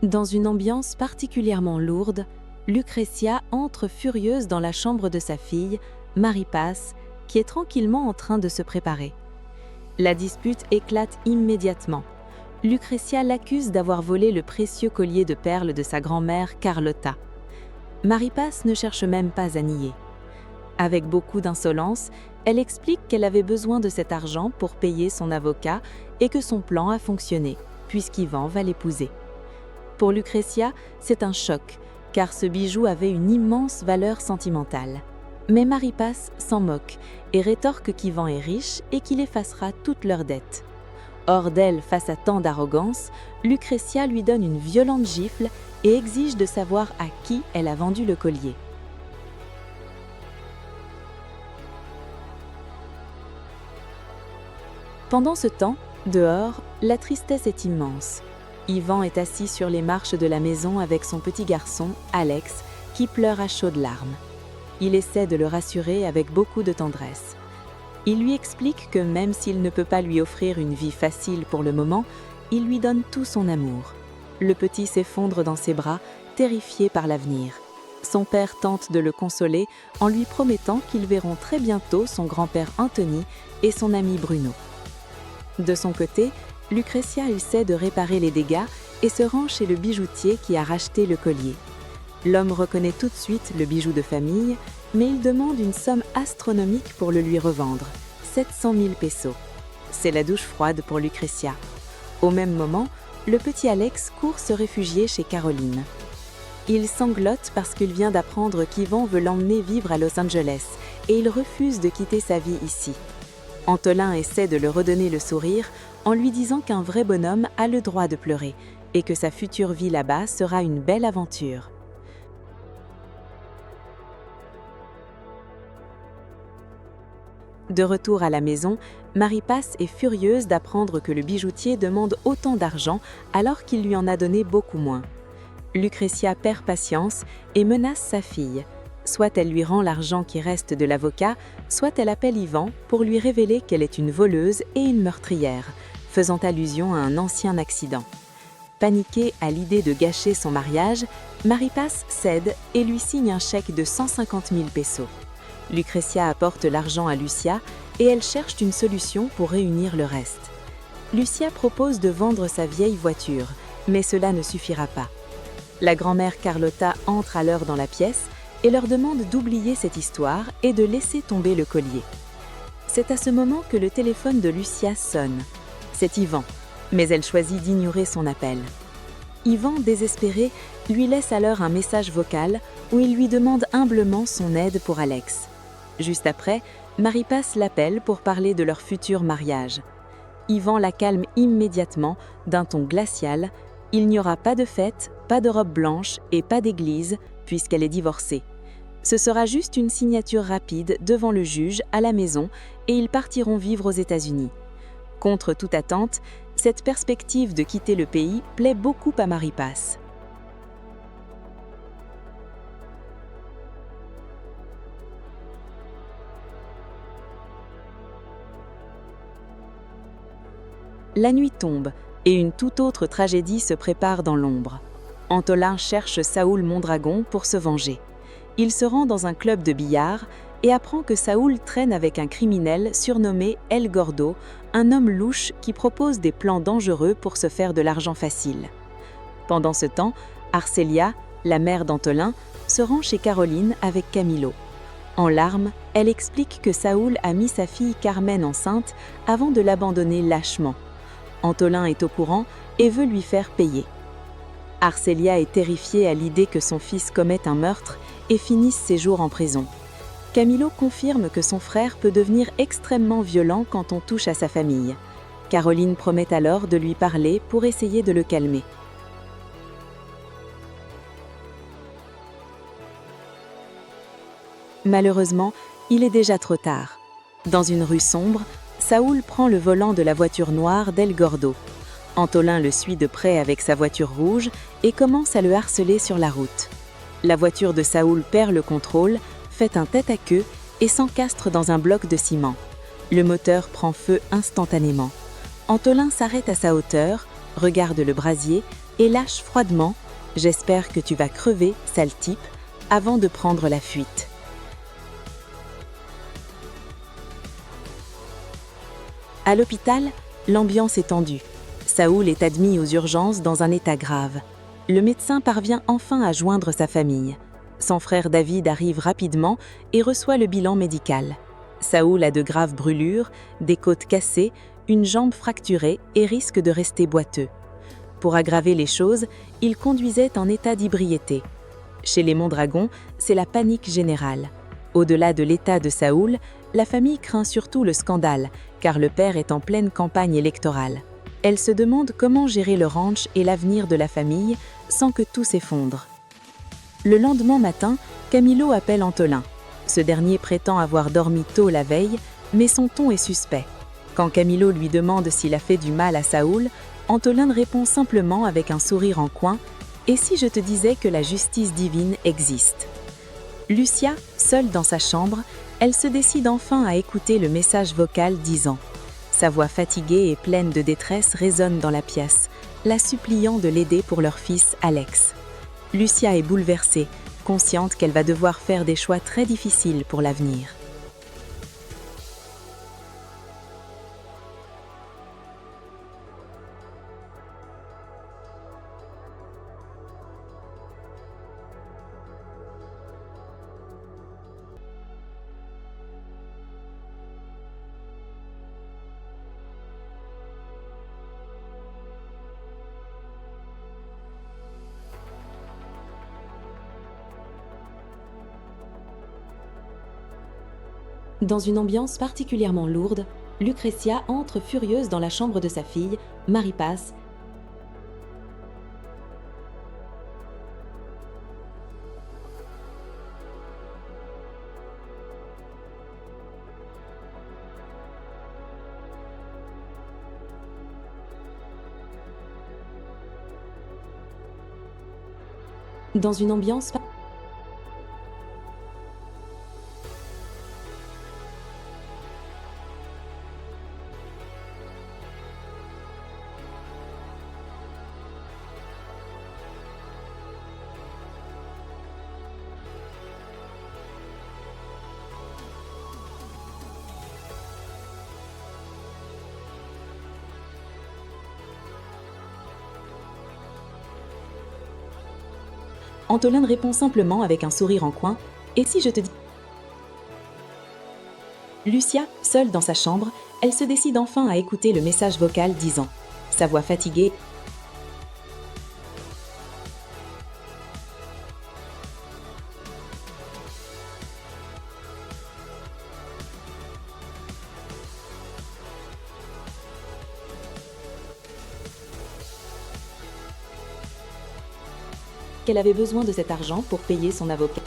Dans une ambiance particulièrement lourde, Lucrezia entre furieuse dans la chambre de sa fille, Maripace, qui est tranquillement en train de se préparer. La dispute éclate immédiatement. Lucrezia l'accuse d'avoir volé le précieux collier de perles de sa grand-mère Carlotta. Maripace ne cherche même pas à nier. Avec beaucoup d'insolence, elle explique qu'elle avait besoin de cet argent pour payer son avocat et que son plan a fonctionné, puisqu'Ivan va l'épouser. Pour Lucrezia, c'est un choc, car ce bijou avait une immense valeur sentimentale. Mais Maripace s'en moque et rétorque qu'Ivan est riche et qu'il effacera toutes leurs dettes. Hors d'elle, face à tant d'arrogance, Lucrezia lui donne une violente gifle et exige de savoir à qui elle a vendu le collier. Pendant ce temps, dehors, la tristesse est immense. Ivan est assis sur les marches de la maison avec son petit garçon, Alex, qui pleure à chaudes larmes. Il essaie de le rassurer avec beaucoup de tendresse. Il lui explique que même s'il ne peut pas lui offrir une vie facile pour le moment, il lui donne tout son amour. Le petit s'effondre dans ses bras, terrifié par l'avenir. Son père tente de le consoler en lui promettant qu'ils verront très bientôt son grand-père Anthony et son ami Bruno. De son côté, Lucrezia essaie de réparer les dégâts et se rend chez le bijoutier qui a racheté le collier. L'homme reconnaît tout de suite le bijou de famille, mais il demande une somme astronomique pour le lui revendre, 700 000 pesos. C'est la douche froide pour Lucrezia. Au même moment, le petit Alex court se réfugier chez Caroline. Il sanglote parce qu'il vient d'apprendre qu'Ivan veut l'emmener vivre à Los Angeles et il refuse de quitter sa vie ici. Antolin essaie de le redonner le sourire en lui disant qu'un vrai bonhomme a le droit de pleurer et que sa future vie là-bas sera une belle aventure. De retour à la maison, Maripace est furieuse d'apprendre que le bijoutier demande autant d'argent alors qu'il lui en a donné beaucoup moins. Lucrezia perd patience et menace sa fille. Soit elle lui rend l'argent qui reste de l'avocat, soit elle appelle Ivan pour lui révéler qu'elle est une voleuse et une meurtrière, faisant allusion à un ancien accident. Paniquée à l'idée de gâcher son mariage, Maripace cède et lui signe un chèque de 150 000 pesos. Lucrezia apporte l'argent à Lucia et elle cherche une solution pour réunir le reste. Lucia propose de vendre sa vieille voiture, mais cela ne suffira pas. La grand-mère Carlotta entre alors dans la pièce et leur demande d'oublier cette histoire et de laisser tomber le collier. C'est à ce moment que le téléphone de Lucia sonne. C'est Ivan, mais elle choisit d'ignorer son appel. Ivan, désespéré, lui laisse alors un message vocal où il lui demande humblement son aide pour Alex. Juste après, Maripace l'appelle pour parler de leur futur mariage. Ivan la calme immédiatement, d'un ton glacial. Il n'y aura pas de fête, pas de robe blanche et pas d'église, puisqu'elle est divorcée. Ce sera juste une signature rapide devant le juge à la maison et ils partiront vivre aux États-Unis. Contre toute attente, cette perspective de quitter le pays plaît beaucoup à Maripace. La nuit tombe et une toute autre tragédie se prépare dans l'ombre. Antolin cherche Saúl Mondragon pour se venger. Il se rend dans un club de billard et apprend que Saúl traîne avec un criminel surnommé El Gordo, un homme louche qui propose des plans dangereux pour se faire de l'argent facile. Pendant ce temps, Arcelia, la mère d'Antolin, se rend chez Caroline avec Camilo. En larmes, elle explique que Saúl a mis sa fille Carmen enceinte avant de l'abandonner lâchement. Antolin est au courant et veut lui faire payer. Arcelia est terrifiée à l'idée que son fils commette un meurtre et finisse ses jours en prison. Camilo confirme que son frère peut devenir extrêmement violent quand on touche à sa famille. Caroline promet alors de lui parler pour essayer de le calmer. Malheureusement, il est déjà trop tard. Dans une rue sombre, Saúl prend le volant de la voiture noire d'El Gordo. Antolin le suit de près avec sa voiture rouge et commence à le harceler sur la route. La voiture de Saúl perd le contrôle, fait un tête-à-queue et s'encastre dans un bloc de ciment. Le moteur prend feu instantanément. Antolin s'arrête à sa hauteur, regarde le brasier, et lâche froidement « J'espère que tu vas crever, sale type », avant de prendre la fuite. À l'hôpital, l'ambiance est tendue. Saoul est admis aux urgences dans un état grave. Le médecin parvient enfin à joindre sa famille. Son frère David arrive rapidement et reçoit le bilan médical. Saoul a de graves brûlures, des côtes cassées, une jambe fracturée et risque de rester boiteux. Pour aggraver les choses, il conduisait en état d'ébriété. Chez les Mondragons, c'est la panique générale. Au-delà de l'état de Saoul, la famille craint surtout le scandale, car le père est en pleine campagne électorale. Elle se demande comment gérer le ranch et l'avenir de la famille sans que tout s'effondre. Le lendemain matin, Camilo appelle Antolin. Ce dernier prétend avoir dormi tôt la veille, mais son ton est suspect. Quand Camilo lui demande s'il a fait du mal à Saoul, Antolin répond simplement avec un sourire en coin « Et si je te disais que la justice divine existe ?» Lucia, seule dans sa chambre, elle se décide enfin à écouter le message vocal disant. Sa voix fatiguée et pleine de détresse résonne dans la pièce, la suppliant de l'aider pour leur fils Alex. Lucia est bouleversée, consciente qu'elle va devoir faire des choix très difficiles pour l'avenir. Dans une ambiance particulièrement lourde, Lucretia entre furieuse dans la chambre de sa fille, Marie-Passe, dans une ambiance Antolin répond simplement avec un sourire en coin « Et si je te dis ?» Lucia, seule dans sa chambre, elle se décide enfin à écouter le message vocal disant. Sa voix fatiguée qu'elle avait besoin de cet argent pour payer son avocat.